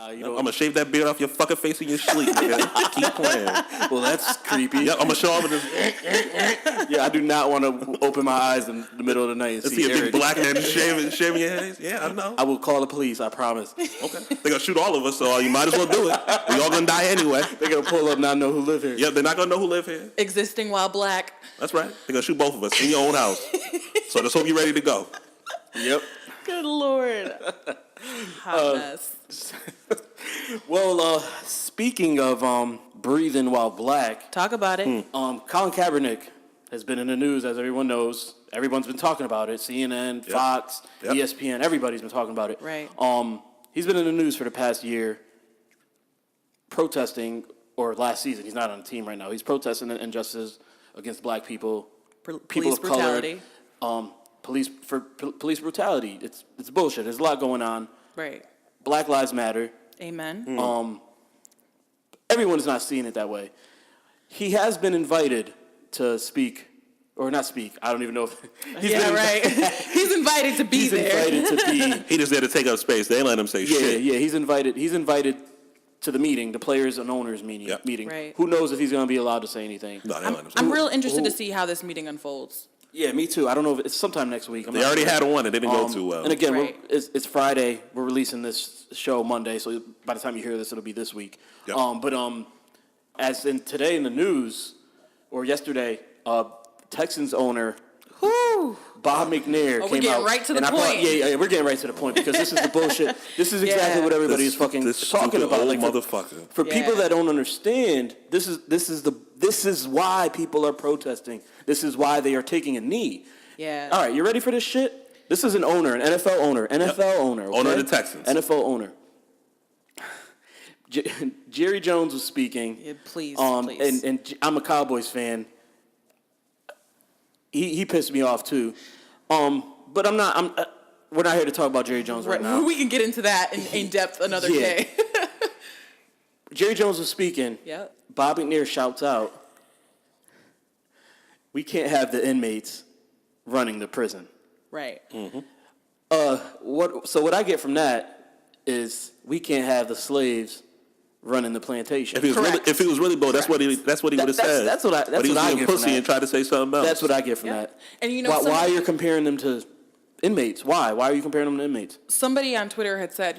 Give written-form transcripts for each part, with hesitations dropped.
I'm gonna shave that beard off your fucking face in your sleep, nigga. Keep playing. Well, that's creepy. Yeah, I'm gonna show up and just. Yeah, I do not want to open my eyes in the middle of the night and See a Eric. big black man shaving your head. Yeah, I know. I will call the police. I promise. Okay. They're gonna shoot all of us, so you might as well do it. We all gonna die anyway. They're gonna pull up and not know who live here. Yep, they're not gonna know who live here. Existing while black. That's right. They're gonna shoot both of us in your own house. So just hope you're ready to go. Yep. Good Lord. Hot mess. Well, speaking of breathing while black, Talk about it. Colin Kaepernick has been in the news, as everyone knows. Everyone's been talking about it. CNN, Fox, ESPN, everybody's been talking about it. Right. He's been in the news for the past year protesting, or last season. He's not on the team right now. He's protesting injustices against black people, people Police of brutality. color, police brutality. It's bullshit. There's a lot going on. Right. Black Lives Matter. Amen. Everyone's not seeing it that way. He has been invited to speak, or not speak. I don't even know if right. He's invited to be he's there. invited to be. He just there to take up space. They ain't let him say shit. Yeah. He's invited to the meeting, the players and owners meeting. Yep. Right. Who knows if he's going to be allowed to say anything? No, they ain't let him say I'm shit. real interested to see how this meeting unfolds. Yeah, me too. I don't know if it's sometime next week. They already had one. It didn't go too well. And again, Right. it's Friday. We're releasing this show Monday, so by the time you hear this, it'll be this week. Yep. But as in today in the news, or yesterday, Texans owner Bob McNair we're came getting out. right to the and point. We're getting right to the point because this is the bullshit. This is exactly what everybody is fucking this talking about. old Like motherfucker. for people that don't understand, this is why people are protesting. This is why they are taking a knee. Yeah. All right, you ready for this shit? This is an owner, an NFL owner, owner. Okay? Owner of the Texans. NFL owner. Jerry Jones was speaking. Yeah, please. And I'm a Cowboys fan. He pissed me off too. But I'm not. We're not here to talk about Jerry Jones right now. We can get into that in depth another day. Jerry Jones was speaking. Yep. Bob McNair shouts out, "We can't have the inmates running the prison." Right. Mm-hmm. What I get from that is we can't have the slaves running the plantation. If he was really bold, that's what he would have said. That's what I. That's but he what I was being get from pussy that. and tried to say something else. That's what I get from that. And you know, why you're comparing them to inmates? Why are you comparing them to inmates? Somebody on Twitter had said,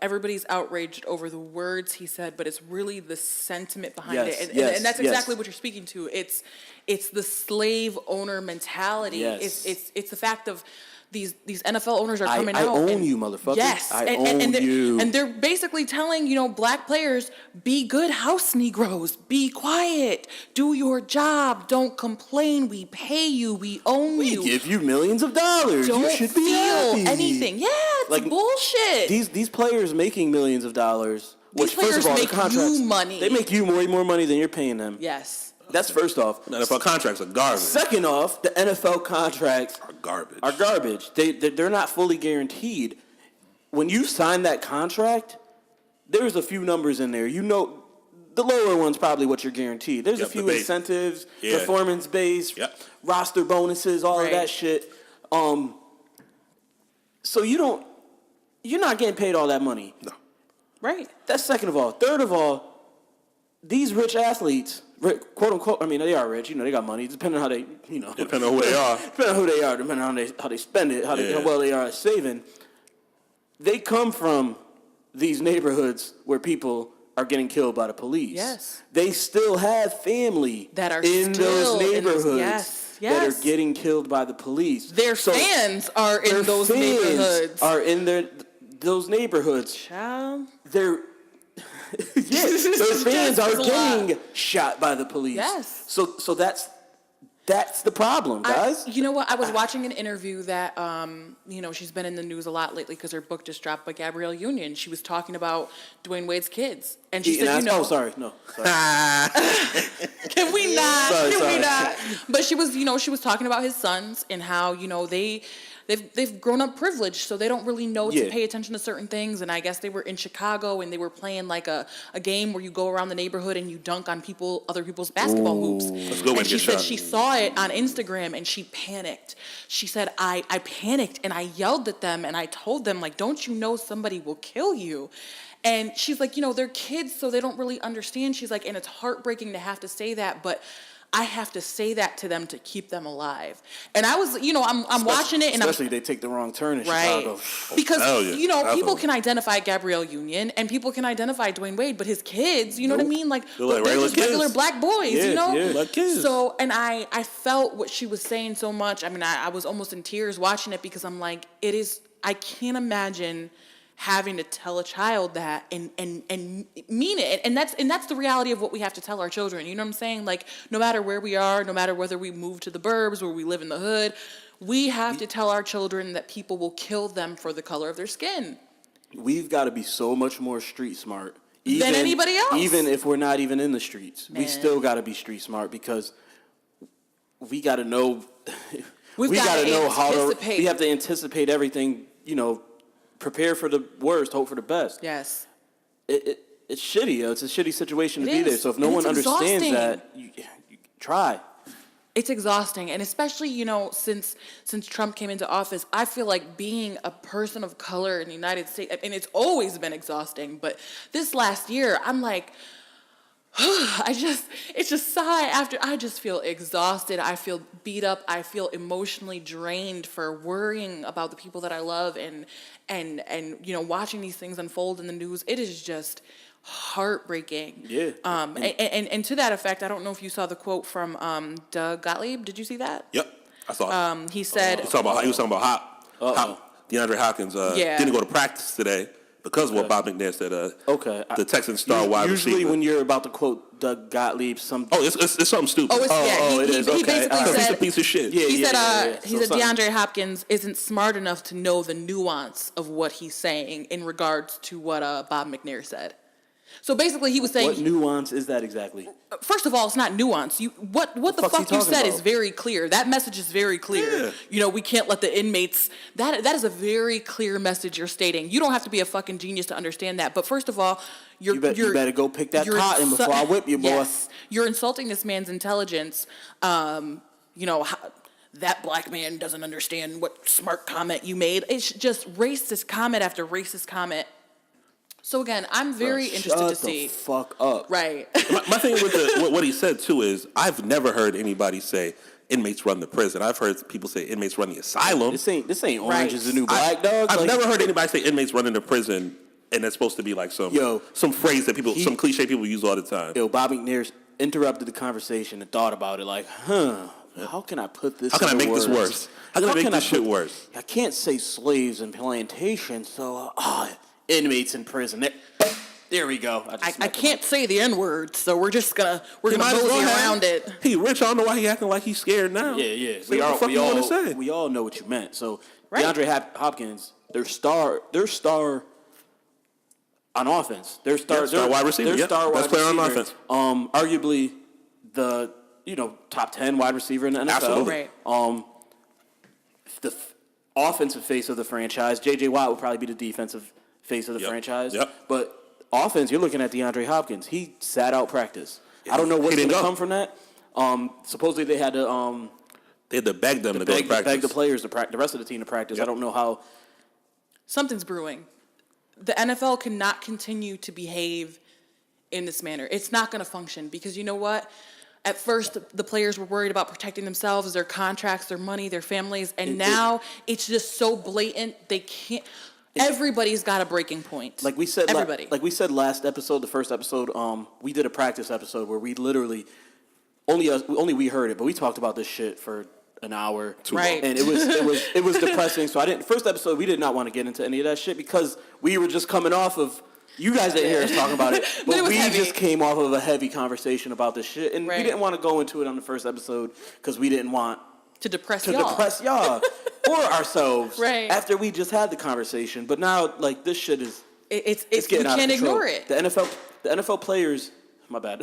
everybody's outraged over the words he said, but it's really the sentiment behind it. And that's exactly what you're speaking to. It's the slave owner mentality. Yes. It's the fact of these NFL owners are coming I out. own you, motherfucker. Yes. I own you. And they're basically telling, black players, be good house Negroes. Be quiet. Do your job. Don't complain. We pay you. We own you. We give you millions of dollars. Don't you should feel be happy. anything. Yeah, it's bullshit. These players making millions of dollars. These Which, first of all, players the make contracts, you money. They make you way more money than you're paying them. Yes. That's first off. NFL contracts are garbage. Second off, the NFL contracts are garbage. They're not fully guaranteed. When you sign that contract, there's a few numbers in there. The lower one's probably what you're guaranteed. There's a few incentives, performance-based, roster bonuses, all of that shit. So you're not getting paid all that money. No. Right. That's second of all. Third of all, these rich athletes, quote unquote, I mean, they are rich. They got money. Depending on how they, Depending on who they are. Depending on who they are, depending on how they spend it, how well they are at saving. They come from these neighborhoods where people are getting killed by the police. Yes. They still have family that are in those neighborhoods that are yes. getting killed by the police. Their fans are in those neighborhoods. Are in those neighborhoods. Child. Their fans are getting shot by the police. Yes. So that's the problem, guys. You know what? I was watching an interview that, she's been in the news a lot lately because her book just dropped by Gabrielle Union. She was talking about Dwayne Wade's kids. And she said, Oh, sorry. No. Sorry. Can we not? Sorry. We not? But she was talking about his sons and how, they've grown up privileged, so they don't really know to pay attention to certain things. And I guess they were in Chicago and they were playing like a game where you go around the neighborhood and you dunk on other people's basketball hoops. That's a good way and to she get said shot. she saw it on Instagram and she panicked. She said, I panicked and I yelled at them and I told them, like, don't you know somebody will kill you? And she's like, they're kids, so they don't really understand. She's like, and it's heartbreaking to have to say that, but I have to say that to them to keep them alive. And I was, I'm watching it, and especially they take the wrong turn in Chicago. Because people can identify Gabrielle Union and people can identify Dwayne Wade, but his kids, you know what I mean? Like they're just regular black boys, like kids. So, and I felt what she was saying so much. I mean, I was almost in tears watching it because I'm like, I can't imagine having to tell a child that and mean it. And that's the reality of what we have to tell our children. You know what I'm saying? Like, no matter where we are, no matter whether we move to the burbs or we live in the hood, we have to tell our children that people will kill them for the color of their skin. We've got to be so much more street smart than anybody else. Even if we're not even in the streets. Man. We still got to be street smart because we got to know we got to know how to we have to anticipate everything, prepare for the worst, hope for the best. Yes. It's shitty. It's a shitty situation to be there. So if no one understands that, you try. It's exhausting. And especially, since Trump came into office, I feel like being a person of color in the United States, and it's always been exhausting, but this last year, I'm like, it's just sigh after. I just feel exhausted. I feel beat up. I feel emotionally drained for worrying about the people that I love and watching these things unfold in the news. It is just heartbreaking. Yeah. And to that effect, I don't know if you saw the quote from Doug Gottlieb. Did you see that? Yep, I saw it. He said he was talking about DeAndre Hopkins didn't go to practice today. Because of what Bob McNair said, the Texans star wide receiver. Usually when you're about to quote Doug Gottlieb, it's something stupid. It is. He basically said, he's a piece of shit. He said DeAndre Hopkins isn't smart enough to know the nuance of what he's saying in regards to what Bob McNair said. So basically, he was saying... What nuance is that exactly? First of all, it's not nuance. What the fuck you said is very clear. That message is very clear. Yeah. We can't let the inmates... That is a very clear message you're stating. You don't have to be a fucking genius to understand that. But first of all, you better go pick that cotton before I whip you, boy. Yes. You're insulting this man's intelligence. That black man doesn't understand what smart comment you made. It's just racist comment after racist comment. So again, I'm very interested to see. Shut the fuck up. Right. My thing with what he said too is I've never heard anybody say inmates run the prison. I've heard people say inmates run the asylum. This ain't Orange is the New Black, dog. I've never heard anybody say inmates run into prison, and that's supposed to be like some phrase that some cliche people use all the time. Bob McNair interrupted the conversation and thought about it like, how can I put this? How can I make this worse? How can I make this shit worse? I can't say slaves and plantations, so inmates in prison. There we go. I can't say the N-word, so we're gonna mosey around it. He rich. I don't know why he acting like he's scared now. Yeah. We all know what you meant. So DeAndre Hopkins, their star on offense. Their star wide receiver. Best player on offense. Arguably the top 10 wide receiver in the NFL. Absolutely. Right. The offensive face of the franchise. J.J. Watt would probably be the defensive face of the franchise. Yep. But offense, you're looking at DeAndre Hopkins. He sat out practice. I don't know what's going to come from that. Supposedly they had to beg them to go to practice. Beg the players the rest of the team to practice. Yep. I don't know how. Something's brewing. The NFL cannot continue to behave in this manner. It's not going to function because you know what? At first, the players were worried about protecting themselves, their contracts, their money, their families, and now it's just so blatant they can't. Everybody's got a breaking point. Like we said, everybody. Like we said last episode, the first episode, we did a practice episode where we literally only we heard it, but we talked about this shit for an hour. Right. And it was depressing. So first episode we did not want to get into any of that shit because we were just coming off of. You guys didn't hear us talk about it, but we just came off of a heavy conversation about this shit, and we didn't want to go into it on the first episode because we didn't want to depress y'all or ourselves right. after we just had the conversation. But now, like, this shit is it's getting out of control. You can't ignore it. The NFL players. My bad.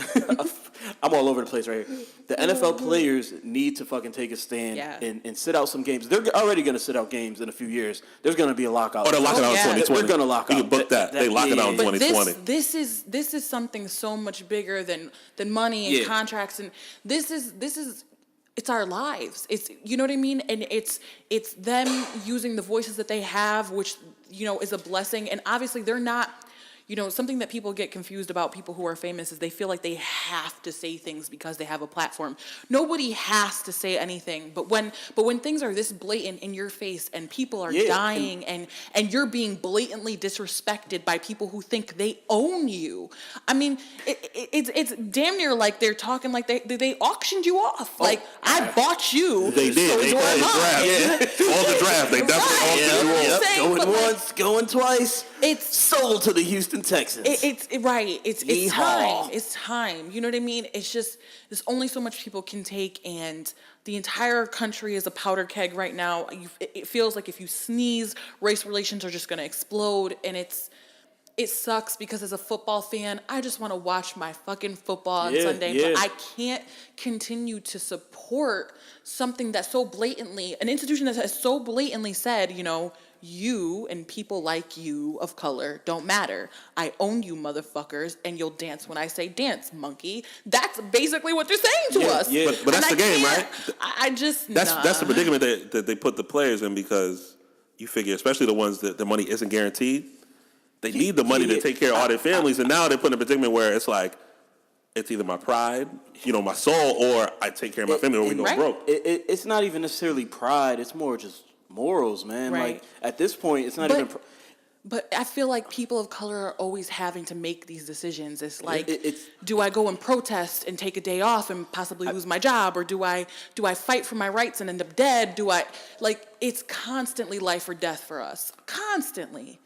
I'm all over the place right here. The NFL players need to fucking take a stand and sit out some games. They're already going to sit out games in a few years. There's going to be a lockout. Oh, they're locking out in 2020. They're going to lock out. You can book that. They lock it out in 2020. This is something so much bigger than money and contracts, and this is it's our lives. It's you know what I mean, and it's them using the voices that they have, which is a blessing. And obviously they're not. something that people get confused about people who are famous is they feel like they have to say things because they have a platform. Nobody has to say anything, but when things are this blatant in your face and people are dying and you're being blatantly disrespected by people who think they own you. I mean, it's damn near like they're talking like they auctioned you off. Like, I bought you. They did. So they played the draft. Yeah. All the draft. They definitely auctioned you off. Going once, going twice. It's sold to the Houston Texans. It's time. It's time. You know what I mean? It's just there's only so much people can take, and the entire country is a powder keg right now. It feels like if you sneeze, race relations are just going to explode, and it sucks because as a football fan, I just want to watch my fucking football on Sunday, but I can't continue to support something that's so blatantly, an institution that has so blatantly said, you and people like you of color don't matter. I own you motherfuckers, and you'll dance when I say dance, monkey. That's basically what they're saying to us. Yeah. But that's the game, right? That's the predicament that they put the players in, because you figure, especially the ones that the money isn't guaranteed, they need the money to take care of all their families, and now they're put in a predicament where it's like, it's either my pride, my soul, or I take care of my family or we go broke. It's not even necessarily pride. It's more just morals, man. Right. Like, at this point, it's not even... But I feel like people of color are always having to make these decisions. It's like, do I go and protest and take a day off and possibly lose my job, or do I fight for my rights and end up dead? It's constantly life or death for us. Constantly.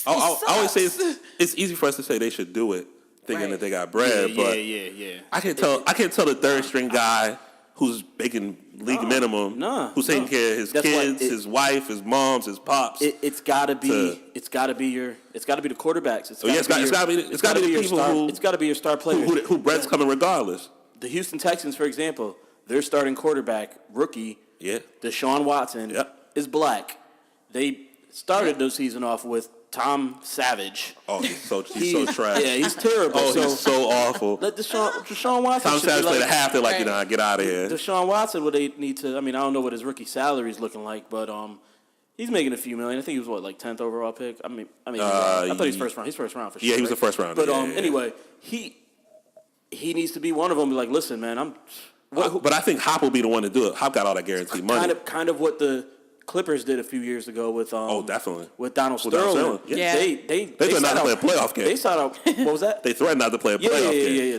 I always say it's easy for us to say they should do it, thinking that they got bread. Yeah. I can't tell the third string guy who's making league minimum, who's taking care of his kids, his wife, his moms, his pops. It's gotta be the quarterbacks. It's gotta be your star player. Who bread's coming regardless. The Houston Texans, for example, their starting quarterback, rookie, Deshaun Watson, is black. They started the season off with Tom Savage. Oh, he's so trash. Yeah, he's terrible. Oh, he's so awful. Let Deshaun Watson. Tom Savage played a half. They're like, get out of here. Deshaun Watson, would they need to? I mean, I don't know what his rookie salary is looking like, but he's making a few million. I think he was 10th overall pick. I thought he was first round. He's first round for sure. Yeah, he was the first round. But anyway, he needs to be one of them. Be like, listen, man, But I think Hop will be the one to do it. Hop got all that guaranteed money. Kind of what the Clippers did a few years ago with definitely with Donald Sterling. Yeah. They threatened not to play a playoff game. They sought out. What was that? They threatened not to play a playoff game. Yeah.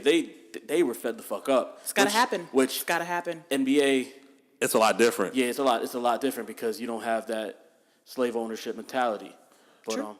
They were fed the fuck up. It's gotta happen. It's gotta happen. NBA. It's a lot different. Yeah, it's a lot different because you don't have that slave ownership mentality. But True.